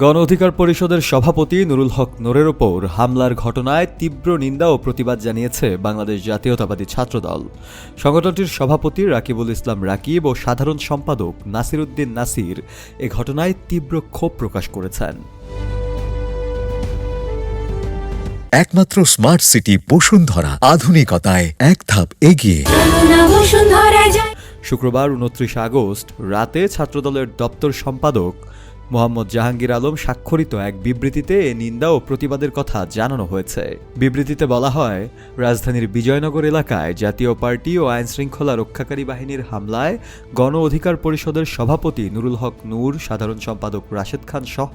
গণ অধিকার পরিষদের সভাপতি নুরুল হক নূরের ওপর হামলার ঘটনায় তীব্র নিন্দা ও প্রতিবাদ জানিয়েছে বাংলাদেশ জাতীয়তাবাদী ছাত্রদল। সংগঠনটির সভাপতি রাকিবুল ইসলাম রাকিব ও সাধারণ সম্পাদক নাসির উদ্দিন নাসির এ ঘটনায় তীব্র ক্ষোভ প্রকাশ করেছেন। একমাত্র স্মার্ট সিটি বসুন্ধরা, আধুনিকতায় এক ধাপ এগিয়ে। শুক্রবার 29 আগস্ট রাতে ছাত্রদলের দপ্তর সম্পাদক মোহাম্মদ জাহাঙ্গীর আলম স্বাক্ষরিত এক বিবৃতিতে এ নিন্দা ও প্রতিবাদের কথা জানানো হয়েছে। বিবৃতিতে বলা হয়, রাজধানীর বিজয়নগর এলাকায় জাতীয় পার্টি ও আইনশৃঙ্খলা রক্ষাকারী বাহিনীর হামলায় গণ অধিকার পরিষদের সভাপতি নুরুল হক নূর, সাধারণ সম্পাদক রাশেদ খান সহ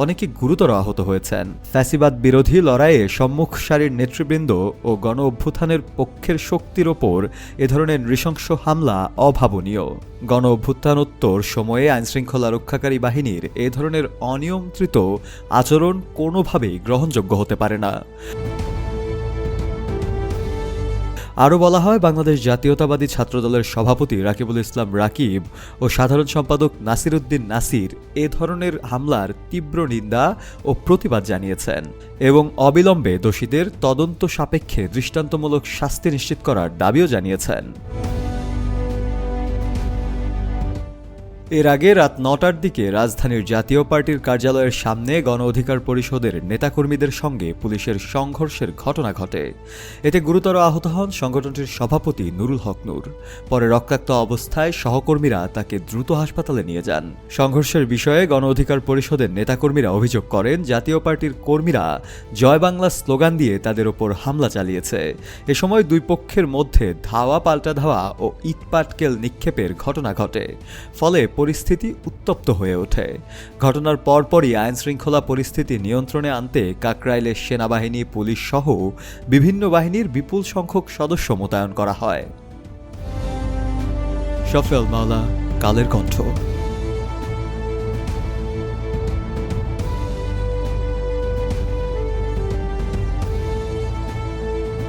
অনেকে গুরুতর আহত হয়েছেন। ফ্যাসিবাদ বিরোধী লড়াইয়ে সম্মুখ সারির নেতৃবৃন্দ ও গণ অভ্যুত্থানের পক্ষের শক্তির ওপর এ ধরনের নৃশংস হামলা অভাবনীয়। গণ অভ্যুত্থানোত্তর সময়ে আইনশৃঙ্খলা রক্ষাকারী বাহিনীর এ ধরনের অনিয়ন্ত্রিত আচরণ কোনোভাবেই গ্রহণযোগ্য হতে পারে না। আরও বলা হয়, বাংলাদেশ জাতীয়তাবাদী ছাত্রদলের সভাপতি রাকিবুল ইসলাম রাকিব ও সাধারণ সম্পাদক নাসির উদ্দিন নাসির এ ধরনের হামলার তীব্র নিন্দা ও প্রতিবাদ জানিয়েছেন এবং অবিলম্বে দোষীদের তদন্ত সাপেক্ষে দৃষ্টান্তমূলক শাস্তি নিশ্চিত করার দাবিও জানিয়েছেন। এর আগে রাত ৯টার দিকে রাজধানীর জাতীয় পার্টির কার্যালয়ের সামনে গণ অধিকার পরিষদের নেতাকর্মীদের সঙ্গে পুলিশের সংঘর্ষের ঘটনা ঘটে। এতে গুরুতর আহত হন সংগঠনটির সভাপতি নুরুল হক নূর। পরে রক্তাক্ত অবস্থায় সহকর্মীরা তাকে দ্রুত হাসপাতালে নিয়ে যান। সংঘর্ষের বিষয়ে গণ অধিকার পরিষদের নেতাকর্মীরা অভিযোগ করেন, জাতীয় পার্টির কর্মীরা জয় বাংলা স্লোগান দিয়ে তাদের ওপর হামলা চালিয়েছে। এ সময় দুই পক্ষের মধ্যে ধাওয়া পাল্টা ধাওয়া ও ইটপাটকেল নিক্ষেপের ঘটনা ঘটে। ফলে পরিস্থিতি উত্তপ্ত হয়ে ওঠে। ঘটনার পরপরই আইনশৃঙ্খলা পরিস্থিতি নিয়ন্ত্রণে আনতে কাকরাইলের সেনাবাহিনী, পুলিশ সহ বিভিন্ন বাহিনীর বিপুল সংখ্যক সদস্য মোতায়েন করা হয়। শফেল মাওলা, কালের কণ্ঠ।